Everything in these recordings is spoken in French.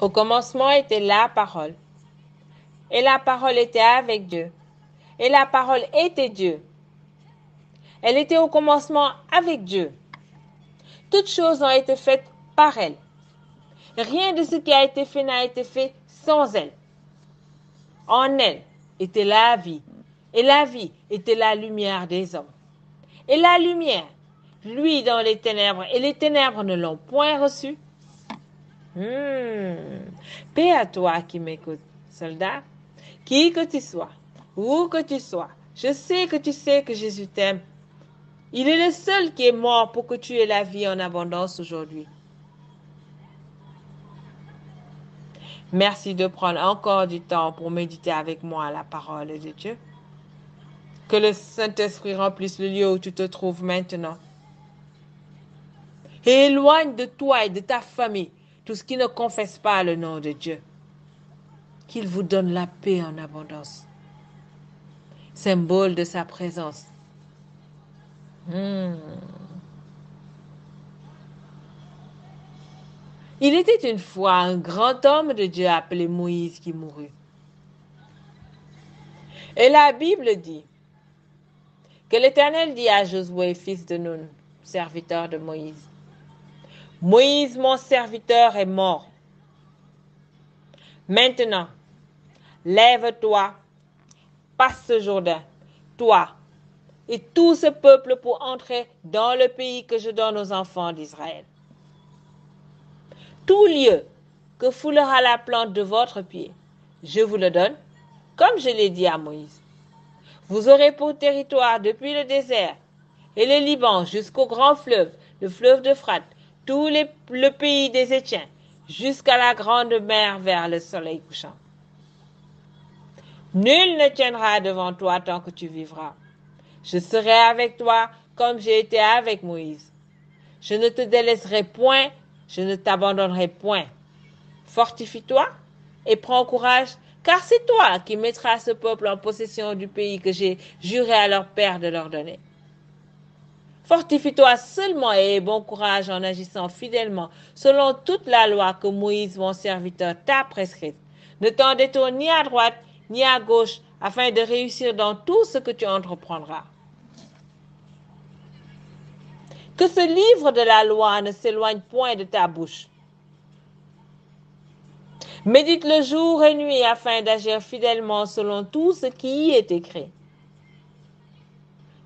Au commencement était la parole, et la parole était avec Dieu, et la parole était Dieu. Elle était au commencement avec Dieu. Toutes choses ont été faites par elle. Rien de ce qui a été fait n'a été fait sans elle. En elle était la vie, et la vie était la lumière des hommes. Et la lumière, lui dans les ténèbres, et les ténèbres ne l'ont point reçue. Paix à toi qui m'écoutes, soldat, qui que tu sois, où que tu sois. Je sais que Jésus t'aime. Il est le seul qui est mort pour que tu aies la vie en abondance aujourd'hui. Merci de prendre encore du temps pour méditer avec moi la parole de Dieu. Que le Saint-Esprit remplisse le lieu où tu te trouves maintenant. Et éloigne de toi et de ta famille tout ce qui ne confesse pas le nom de Dieu. Qu'il vous donne la paix en abondance. Symbole de sa présence. Il était une fois un grand homme de Dieu appelé Moïse qui mourut. Et la Bible dit que l'Éternel dit à Josué, fils de Nun, serviteur de Moïse, Moïse, mon serviteur, est mort. Maintenant, lève-toi, passe ce Jourdain, toi et tout ce peuple pour entrer dans le pays que je donne aux enfants d'Israël. Tout lieu que foulera la plante de votre pied, je vous le donne, comme je l'ai dit à Moïse. Vous aurez pour territoire depuis le désert et le Liban jusqu'au grand fleuve, le fleuve d'Euphrate, le pays des Étiens, jusqu'à la grande mer vers le soleil couchant. Nul ne tiendra devant toi tant que tu vivras. Je serai avec toi comme j'ai été avec Moïse. Je ne te délaisserai point, je ne t'abandonnerai point. Fortifie-toi et prends courage, car c'est toi qui mettras ce peuple en possession du pays que j'ai juré à leur père de leur donner. Fortifie-toi seulement et aie bon courage en agissant fidèlement selon toute la loi que Moïse, mon serviteur, t'a prescrite. Ne t'en détourne ni à droite ni à gauche afin de réussir dans tout ce que tu entreprendras. Que ce livre de la loi ne s'éloigne point de ta bouche. Médite le jour et nuit afin d'agir fidèlement selon tout ce qui y est écrit.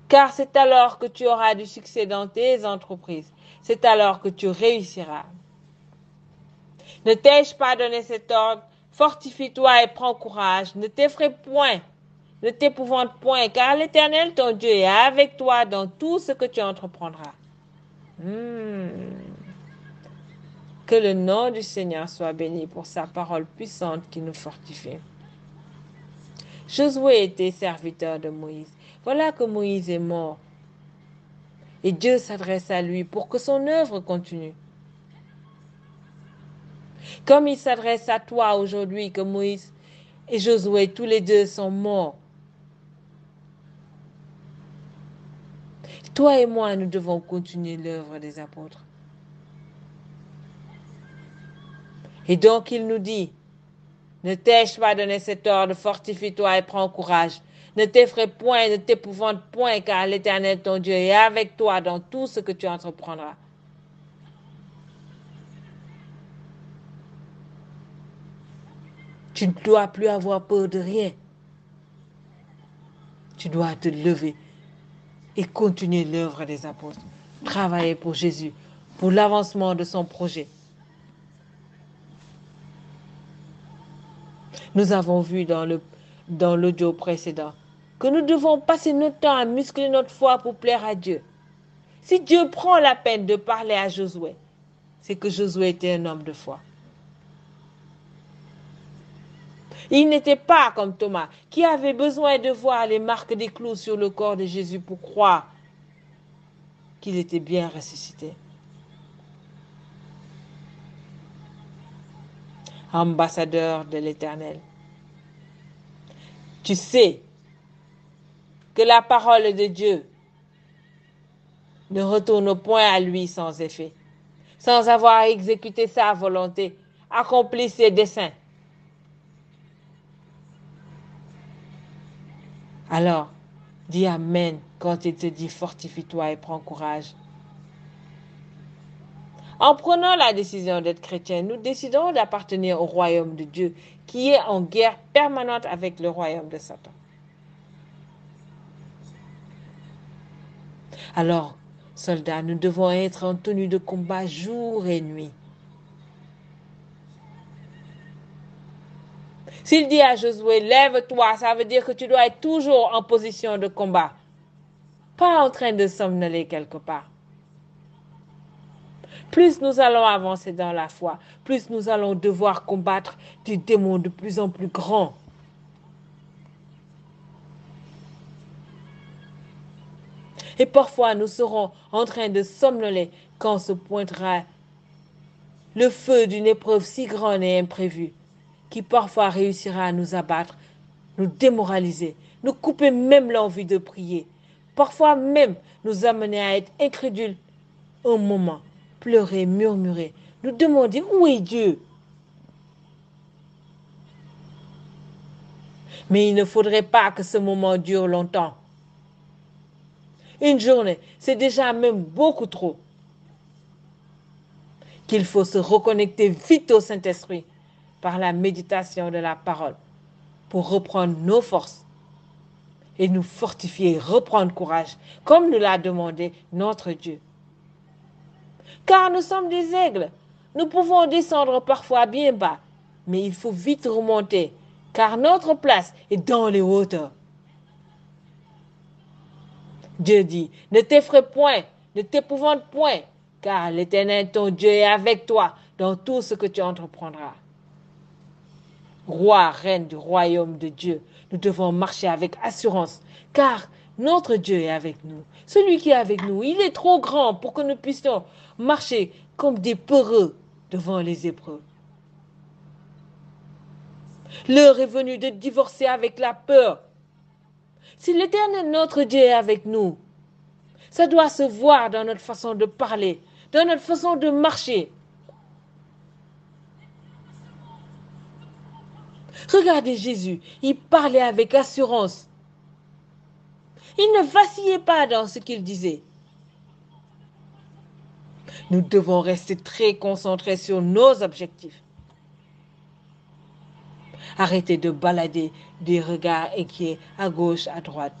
Car c'est alors que tu auras du succès dans tes entreprises. C'est alors que tu réussiras. Ne t'ai-je pas donné cet ordre? Fortifie-toi et prends courage. Ne t'effraie point, ne t'épouvante point, car l'Éternel, ton Dieu, est avec toi dans tout ce que tu entreprendras. Que le nom du Seigneur soit béni pour sa parole puissante qui nous fortifie. Josué était serviteur de Moïse. Voilà que Moïse est mort. Et Dieu s'adresse à lui pour que son œuvre continue. Comme il s'adresse à toi aujourd'hui, que Moïse et Josué, tous les deux, sont morts. Toi et moi, nous devons continuer l'œuvre des apôtres. Et donc, il nous dit, ne t'ai-je pas donné cet ordre, fortifie-toi et prends courage. Ne t'effraie point, ne t'épouvante point, car l'Éternel, ton Dieu, est avec toi dans tout ce que tu entreprendras. Tu ne dois plus avoir peur de rien. Tu dois te lever et continuer l'œuvre des apôtres. Travailler pour Jésus, pour l'avancement de son projet. Nous avons vu dans l'audio précédent que nous devons passer notre temps à muscler notre foi pour plaire à Dieu. Si Dieu prend la peine de parler à Josué, c'est que Josué était un homme de foi. Il n'était pas comme Thomas, qui avait besoin de voir les marques des clous sur le corps de Jésus pour croire qu'il était bien ressuscité. Ambassadeur de l'Éternel. Tu sais que la parole de Dieu ne retourne point à lui sans effet, sans avoir exécuté sa volonté, accomplit ses desseins. Alors, dis Amen quand il te dit fortifie-toi et prends courage. En prenant la décision d'être chrétien, nous décidons d'appartenir au royaume de Dieu qui est en guerre permanente avec le royaume de Satan. Alors, soldats, nous devons être en tenue de combat jour et nuit. S'il dit à Josué, lève-toi, ça veut dire que tu dois être toujours en position de combat. Pas en train de somnoler quelque part. Plus nous allons avancer dans la foi, plus nous allons devoir combattre des démons de plus en plus grands. Et parfois, nous serons en train de somnoler quand se pointera le feu d'une épreuve si grande et imprévue qui parfois réussira à nous abattre, nous démoraliser, nous couper même l'envie de prier, parfois même nous amener à être incrédules un moment, pleurer, murmurer, nous demander où est Dieu. Mais il ne faudrait pas que ce moment dure longtemps. Une journée, c'est déjà même beaucoup trop. Qu'il faut se reconnecter vite au Saint-Esprit par la méditation de la parole pour reprendre nos forces et nous fortifier, reprendre courage, comme nous l'a demandé notre Dieu. Car nous sommes des aigles. Nous pouvons descendre parfois bien bas, mais il faut vite remonter, car notre place est dans les hauteurs. Dieu dit, ne t'effraie point, ne t'épouvante point, car l'Éternel, ton Dieu, est avec toi dans tout ce que tu entreprendras. Roi, reine du royaume de Dieu, nous devons marcher avec assurance, car notre Dieu est avec nous. Celui qui est avec nous, il est trop grand pour que nous puissions marcher comme des peureux devant les épreuves. L'heure est venue de divorcer avec la peur. Si l'Éternel, notre Dieu, est avec nous, ça doit se voir dans notre façon de parler, dans notre façon de marcher. Regardez Jésus, il parlait avec assurance. Il ne vacillait pas dans ce qu'il disait. Nous devons rester très concentrés sur nos objectifs. Arrêtez de balader des regards inquiets à gauche, à droite.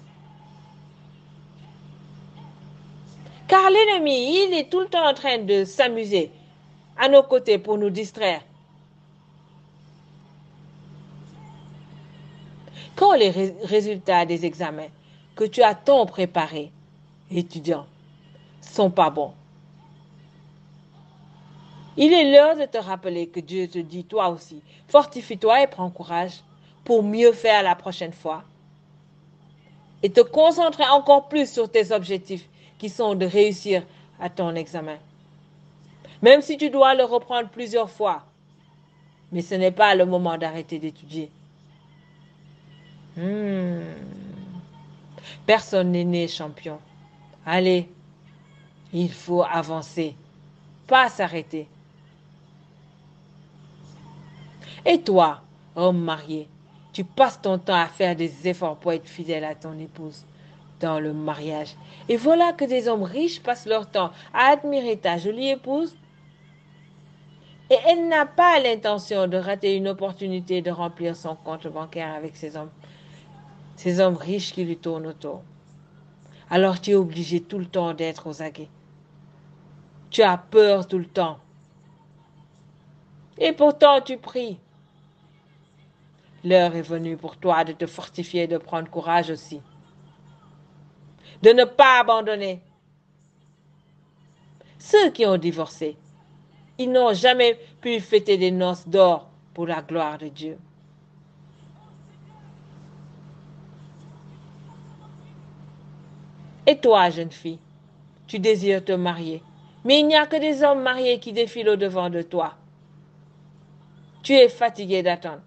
Car l'ennemi, il est tout le temps en train de s'amuser à nos côtés pour nous distraire. Quand les résultats des examens que tu as tant préparés, étudiant, sont pas bons, il est l'heure de te rappeler que Dieu te dit toi aussi, fortifie-toi et prends courage pour mieux faire la prochaine fois. Et te concentrer encore plus sur tes objectifs qui sont de réussir à ton examen. Même si tu dois le reprendre plusieurs fois, mais ce n'est pas le moment d'arrêter d'étudier. Personne n'est né champion. Allez, il faut avancer, pas s'arrêter. Et toi, homme marié, tu passes ton temps à faire des efforts pour être fidèle à ton épouse dans le mariage. Et voilà que des hommes riches passent leur temps à admirer ta jolie épouse. Et elle n'a pas l'intention de rater une opportunité de remplir son compte bancaire avec ces hommes riches qui lui tournent autour. Alors tu es obligé tout le temps d'être aux aguets. Tu as peur tout le temps. Et pourtant tu pries. L'heure est venue pour toi de te fortifier et de prendre courage aussi. De ne pas abandonner. Ceux qui ont divorcé, ils n'ont jamais pu fêter des noces d'or pour la gloire de Dieu. Et toi, jeune fille, tu désires te marier, mais il n'y a que des hommes mariés qui défilent au-devant de toi. Tu es fatigué d'attendre.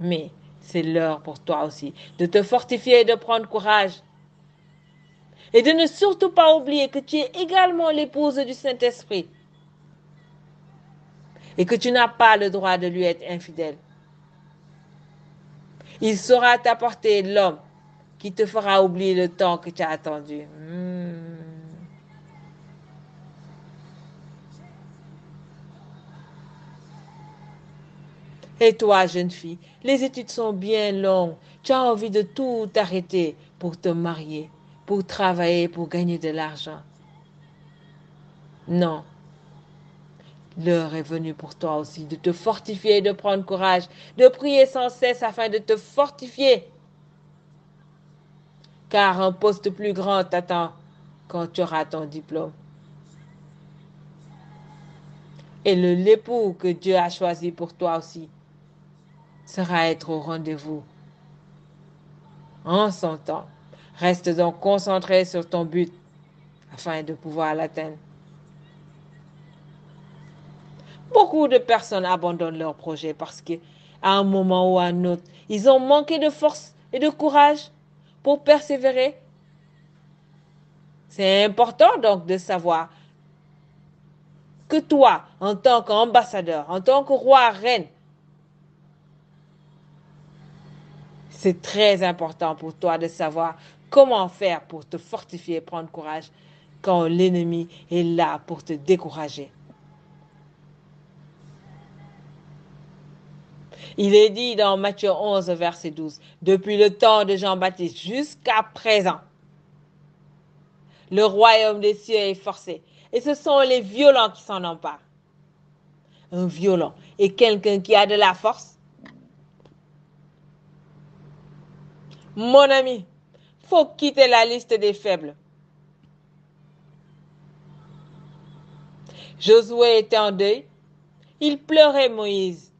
Mais c'est l'heure pour toi aussi de te fortifier et de prendre courage. Et de ne surtout pas oublier que tu es également l'épouse du Saint-Esprit. et que tu n'as pas le droit de lui être infidèle. Il saura t'apporter l'homme qui te fera oublier le temps que tu as attendu. Et toi, jeune fille, les études sont bien longues. Tu as envie de tout arrêter pour te marier, pour travailler, pour gagner de l'argent. Non, l'heure est venue pour toi aussi de te fortifier, de prendre courage, de prier sans cesse afin de te fortifier. Car un poste plus grand t'attend quand tu auras ton diplôme. Et l'époux que Dieu a choisi pour toi aussi sera être au rendez-vous en son temps. Reste donc concentré sur ton but afin de pouvoir l'atteindre. Beaucoup de personnes abandonnent leur projet parce qu'à un moment ou à un autre, ils ont manqué de force et de courage pour persévérer. C'est important donc de savoir que toi, en tant qu'ambassadeur, en tant que roi, reine, c'est très important pour toi de savoir comment faire pour te fortifier et prendre courage quand l'ennemi est là pour te décourager. Il est dit dans Matthieu 11, verset 12, depuis le temps de Jean-Baptiste jusqu'à présent, le royaume des cieux est forcé. Et ce sont les violents qui s'en emparent. Un violent est quelqu'un qui a de la force. Mon ami, faut quitter la liste des faibles. Josué était en deuil. Il pleurait Moïse,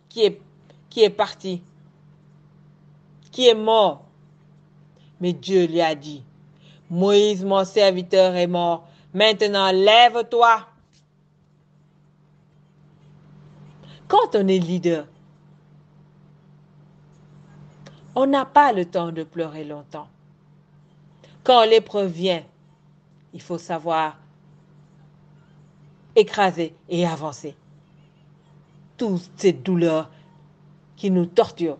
qui est, qui est parti, qui est mort. Mais Dieu lui a dit, Moïse, mon serviteur, est mort. Maintenant, lève-toi. Quand on est leader, on n'a pas le temps de pleurer longtemps. Quand l'épreuve vient, il faut savoir écraser et avancer. Toutes ces douleurs qui nous torturent.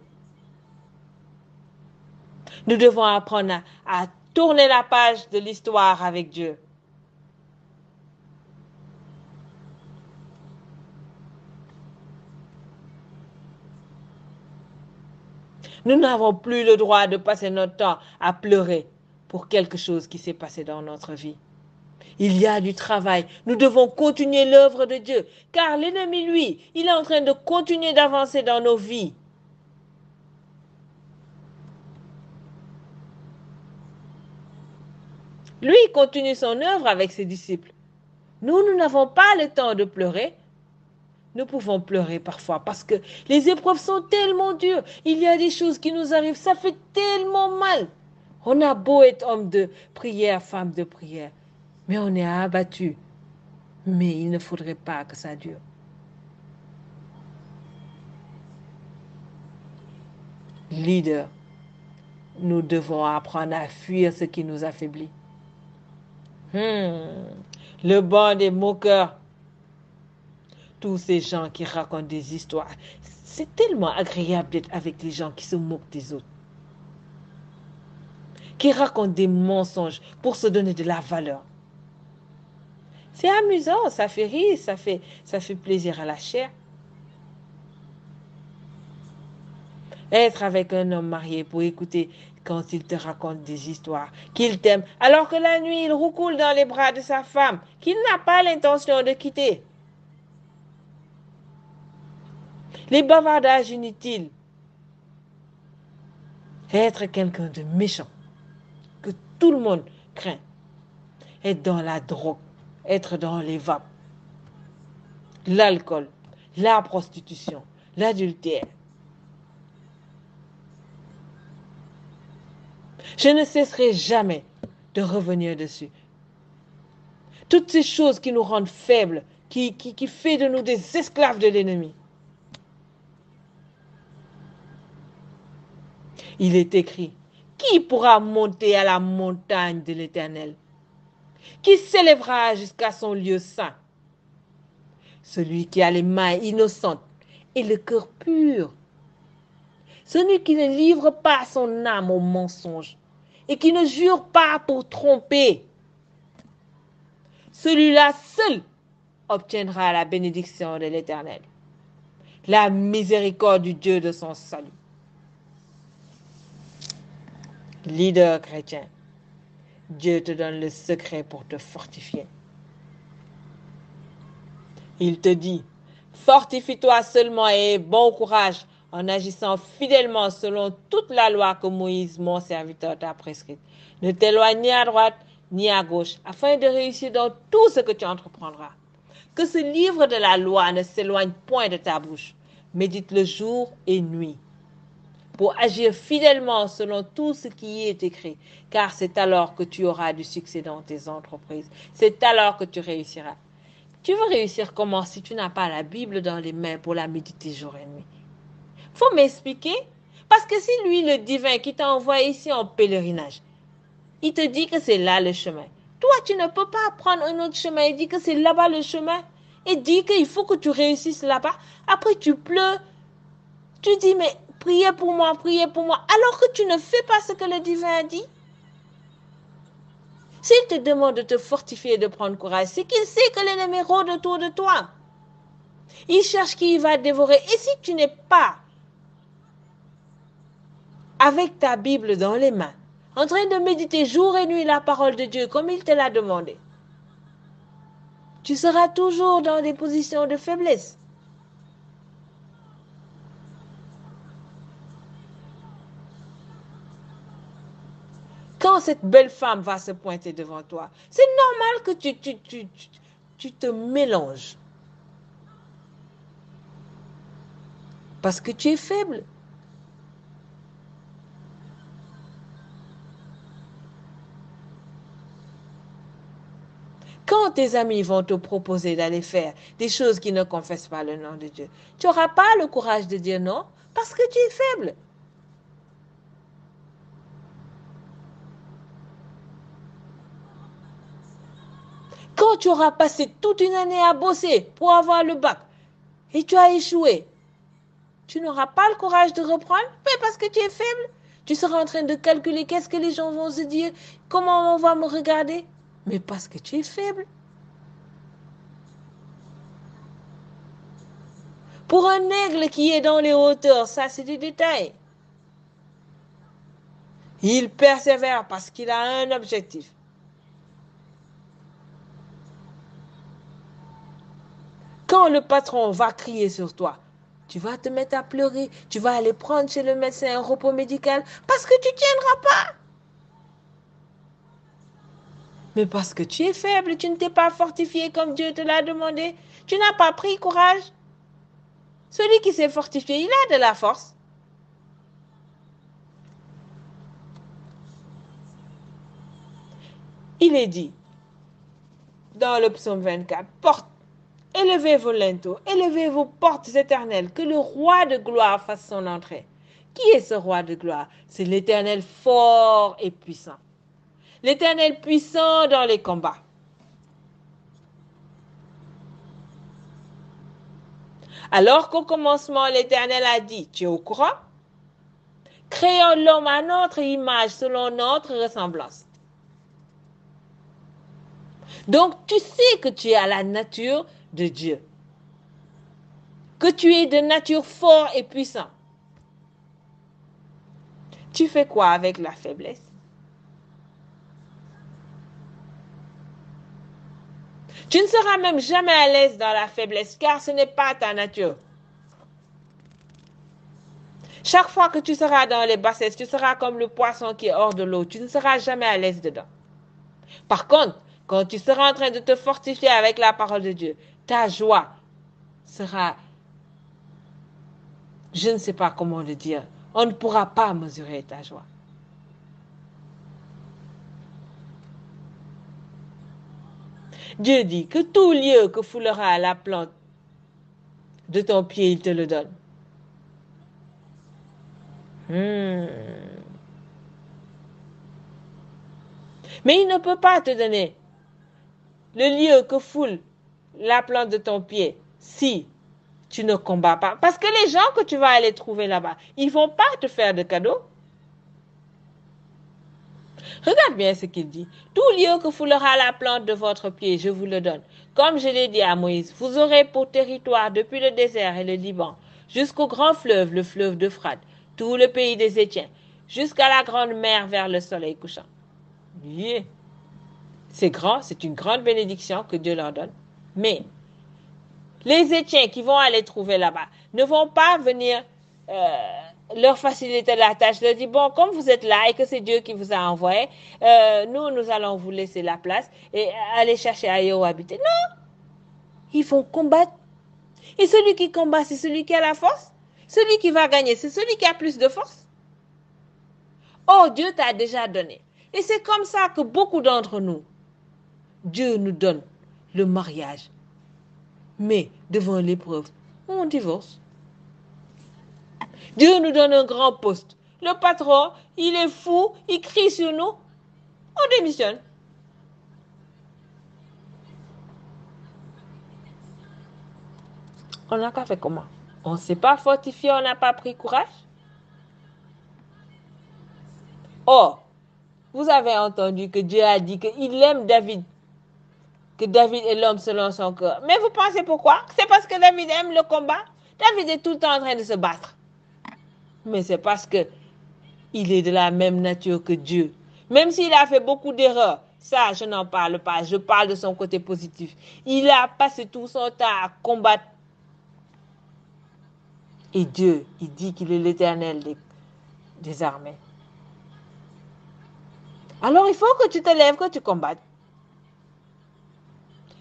Nous devons apprendre à tourner la page de l'histoire avec Dieu. Nous n'avons plus le droit de passer notre temps à pleurer pour quelque chose qui s'est passé dans notre vie. Il y a du travail. Nous devons continuer l'œuvre de Dieu, car l'ennemi, lui, il est en train de continuer d'avancer dans nos vies. Lui, il continue son œuvre avec ses disciples. Nous n'avons pas le temps de pleurer. Nous pouvons pleurer parfois parce que les épreuves sont tellement dures. Il y a des choses qui nous arrivent, ça fait tellement mal. On a beau être homme de prière, femme de prière, mais on est abattu. Mais il ne faudrait pas que ça dure. Leader, nous devons apprendre à fuir ce qui nous affaiblit. Le banc des moqueurs, tous ces gens qui racontent des histoires. C'est tellement agréable d'être avec les gens qui se moquent des autres, qui racontent des mensonges pour se donner de la valeur. C'est amusant, ça fait rire, ça fait plaisir à la chair. Être avec un homme marié pour écouter quand il te raconte des histoires, qu'il t'aime, alors que la nuit il roucoule dans les bras de sa femme, qu'il n'a pas l'intention de quitter. Les bavardages inutiles. Être quelqu'un de méchant, que tout le monde craint. Être dans la drogue, être dans les vapes, l'alcool, la prostitution, l'adultère. Je ne cesserai jamais de revenir dessus. Toutes ces choses qui nous rendent faibles, qui fait de nous des esclaves de l'ennemi. Il est écrit, qui pourra monter à la montagne de l'Éternel? Qui s'élèvera jusqu'à son lieu saint? celui qui a les mains innocentes et le cœur pur, celui qui ne livre pas son âme au mensonge et qui ne jure pas pour tromper, celui-là seul obtiendra la bénédiction de l'Éternel, la miséricorde du Dieu de son salut. Leader chrétien, Dieu te donne le secret pour te fortifier. Il te dit, fortifie-toi seulement et aie bon courage en agissant fidèlement selon toute la loi que Moïse, mon serviteur, t'a prescrite. Ne t'éloigne ni à droite ni à gauche, afin de réussir dans tout ce que tu entreprendras. Que ce livre de la loi ne s'éloigne point de ta bouche. Médite-le jour et nuit, pour agir fidèlement selon tout ce qui y est écrit, car c'est alors que tu auras du succès dans tes entreprises. C'est alors que tu réussiras. Tu veux réussir comment si tu n'as pas la Bible dans les mains pour la méditer jour et nuit? Faut m'expliquer? Parce que si lui, le divin qui t'a envoyé ici en pèlerinage, il te dit que c'est là le chemin. Toi, tu ne peux pas prendre un autre chemin et dire que c'est là-bas le chemin et dire qu'il faut que tu réussisses là-bas. Après, tu pleures. Tu dis, mais priez pour moi, alors que tu ne fais pas ce que le divin a dit. S'il te demande de te fortifier et de prendre courage, c'est qu'il sait que l'ennemi rôde autour de toi. Il cherche qui il va dévorer. Et si tu n'es pas avec ta Bible dans les mains, en train de méditer jour et nuit la parole de Dieu comme il te l'a demandé, tu seras toujours dans des positions de faiblesse. Quand cette belle femme va se pointer devant toi, c'est normal que tu te mélanges. Parce que tu es faible. Quand tes amis vont te proposer d'aller faire des choses qui ne confessent pas le nom de Dieu, tu n'auras pas le courage de dire non parce que tu es faible. Quand tu auras passé toute une année à bosser pour avoir le bac et tu as échoué, tu n'auras pas le courage de reprendre, mais parce que tu es faible. Tu seras en train de calculer qu'est-ce que les gens vont se dire, comment on va me regarder, mais parce que tu es faible. Pour un aigle qui est dans les hauteurs, ça c'est des détails. Il persévère parce qu'il a un objectif. Quand le patron va crier sur toi, tu vas te mettre à pleurer, tu vas aller prendre chez le médecin un repos médical parce que tu ne tiendras pas. Mais parce que tu es faible, tu ne t'es pas fortifié comme Dieu te l'a demandé. Tu n'as pas pris courage. Celui qui s'est fortifié, il a de la force. Il est dit dans le psaume 24, porte, élevez vos linteaux, élevez vos portes éternelles, que le roi de gloire fasse son entrée. Qui est ce roi de gloire? C'est l'Éternel fort et puissant. L'Éternel puissant dans les combats. Alors qu'au commencement, l'Éternel a dit, tu es au courant? Créons l'homme à notre image, selon notre ressemblance. Donc, tu sais que tu es à la nature de Dieu. Que tu es de nature fort et puissant. Tu fais quoi avec la faiblesse? Tu ne seras même jamais à l'aise dans la faiblesse, car ce n'est pas ta nature. Chaque fois que tu seras dans les bassesses, tu seras comme le poisson qui est hors de l'eau. Tu ne seras jamais à l'aise dedans. Par contre, quand tu seras en train de te fortifier avec la parole de Dieu, ta joie sera, je ne sais pas comment le dire, on ne pourra pas mesurer ta joie. Dieu dit que tout lieu que foulera la plante de ton pied, il te le donne. Mais il ne peut pas te donner le lieu que foule la plante de ton pied si tu ne combats pas. Parce que les gens que tu vas aller trouver là-bas, ils ne vont pas te faire de cadeaux. Regarde bien ce qu'il dit. Tout lieu que foulera la plante de votre pied, je vous le donne. Comme je l'ai dit à Moïse, vous aurez pour territoire depuis le désert et le Liban, jusqu'au grand fleuve, le fleuve d'Euphrate, tout le pays des Étiens, jusqu'à la grande mer vers le soleil couchant. Yeah. C'est grand, c'est une grande bénédiction que Dieu leur donne. Mais les Étiens qui vont aller trouver là-bas ne vont pas venir leur faciliter la tâche, leur dire, bon, comme vous êtes là et que c'est Dieu qui vous a envoyé, nous allons vous laisser la place et aller chercher ailleurs où habiter. Non, ils vont combattre. Et celui qui combat, c'est celui qui a la force. Celui qui va gagner, c'est celui qui a plus de force. Oh, Dieu t'a déjà donné. Et c'est comme ça que beaucoup d'entre nous, Dieu nous donne le mariage. Mais devant l'épreuve, on divorce. Dieu nous donne un grand poste. Le patron, il est fou, il crie sur nous, on démissionne. On n'a qu'à faire comment? On ne s'est pas fortifié, on n'a pas pris courage. Or, vous avez entendu que Dieu a dit qu'il aime David, que David est l'homme selon son cœur. Mais vous pensez pourquoi? C'est parce que David aime le combat. David est tout le temps en train de se battre. Mais c'est parce que il est de la même nature que Dieu. Même s'il a fait beaucoup d'erreurs, ça, je n'en parle pas. Je parle de son côté positif. Il a passé tout son temps à combattre. Et Dieu, il dit qu'il est l'Éternel des armées. Alors, il faut que tu te lèves, que tu combattes.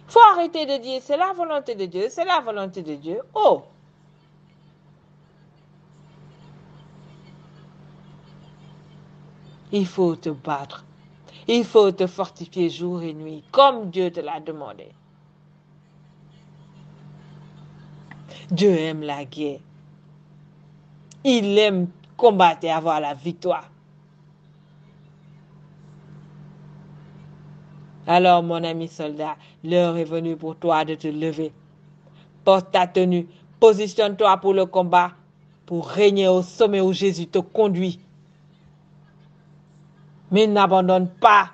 Il faut arrêter de dire, c'est la volonté de Dieu, c'est la volonté de Dieu. Oh! Il faut te battre. Il faut te fortifier jour et nuit, comme Dieu te l'a demandé. Dieu aime la guerre. Il aime combattre et avoir la victoire. Alors, mon ami soldat, l'heure est venue pour toi de te lever. Porte ta tenue, positionne-toi pour le combat, pour régner au sommet où Jésus te conduit. Mais n'abandonne pas.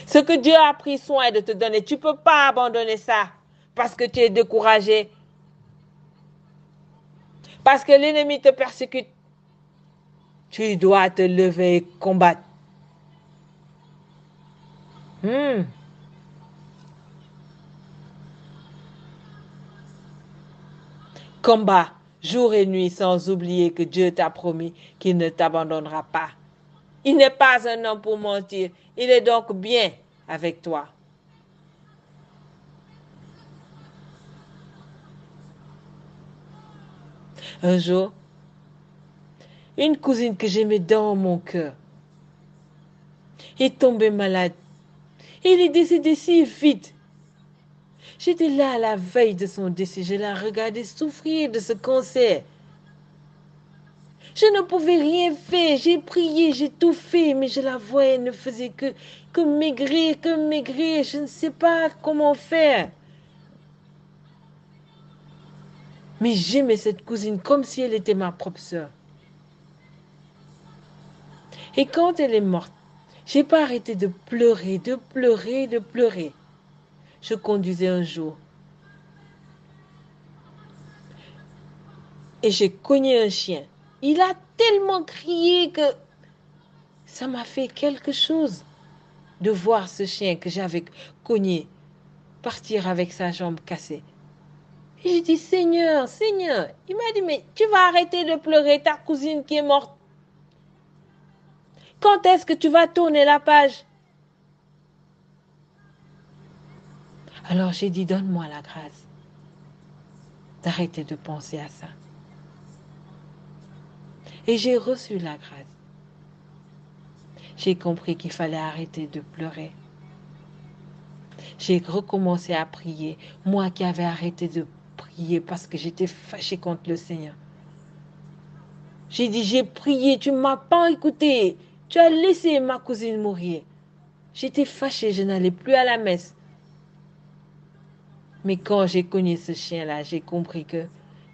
Ce que Dieu a pris soin de te donner, tu ne peux pas abandonner ça parce que tu es découragé. Parce que l'ennemi te persécute. Tu dois te lever et combattre. Combat jour et nuit sans oublier que Dieu t'a promis qu'il ne t'abandonnera pas. Il n'est pas un homme pour mentir. Il est donc bien avec toi. Un jour, une cousine que j'aimais dans mon cœur est tombée malade. Il est décédé si vite. J'étais là à la veille de son décès. Je l'ai regardé souffrir de ce cancer. Je ne pouvais rien faire. J'ai prié, j'ai tout fait, mais je la voyais, elle ne faisait que maigrir, que maigrir. Je ne sais pas comment faire. Mais j'aimais cette cousine comme si elle était ma propre sœur. Et quand elle est morte, j'ai pas arrêté de pleurer, de pleurer, de pleurer. Je conduisais un jour. Et j'ai cogné un chien. Il a tellement crié que ça m'a fait quelque chose de voir ce chien que j'avais cogné partir avec sa jambe cassée. Et j'ai dit, Seigneur, Seigneur. Il m'a dit, mais tu vas arrêter de pleurer ta cousine qui est morte. Quand est-ce que tu vas tourner la page? Alors j'ai dit, donne-moi la grâce d'arrêter de penser à ça. Et j'ai reçu la grâce. J'ai compris qu'il fallait arrêter de pleurer. J'ai recommencé à prier, moi qui avais arrêté de prier parce que j'étais fâchée contre le Seigneur. J'ai dit, j'ai prié, tu ne m'as pas écouté. Tu as laissé ma cousine mourir. J'étais fâchée, je n'allais plus à la messe. Mais quand j'ai cogné ce chien-là, j'ai compris que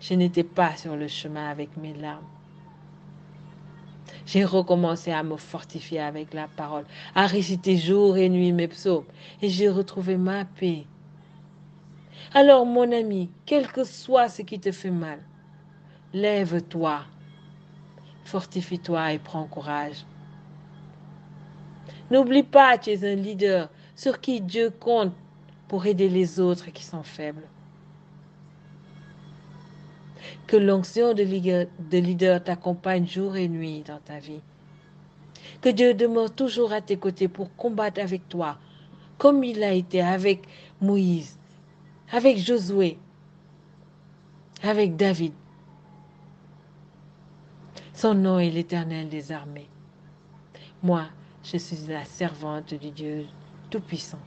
je n'étais pas sur le chemin avec mes larmes. J'ai recommencé à me fortifier avec la parole, à réciter jour et nuit mes psaumes, et j'ai retrouvé ma paix. Alors, mon ami, quel que soit ce qui te fait mal, lève-toi, fortifie-toi et prends courage. N'oublie pas, tu es un leader sur qui Dieu compte pour aider les autres qui sont faibles. Que l'onction de leader t'accompagne jour et nuit dans ta vie. Que Dieu demeure toujours à tes côtés pour combattre avec toi, comme il a été avec Moïse, avec Josué, avec David. Son nom est l'Éternel des armées. Moi, je suis la servante du Dieu Tout-Puissant.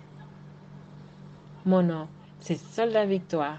Mon nom, c'est Soldat Victoire.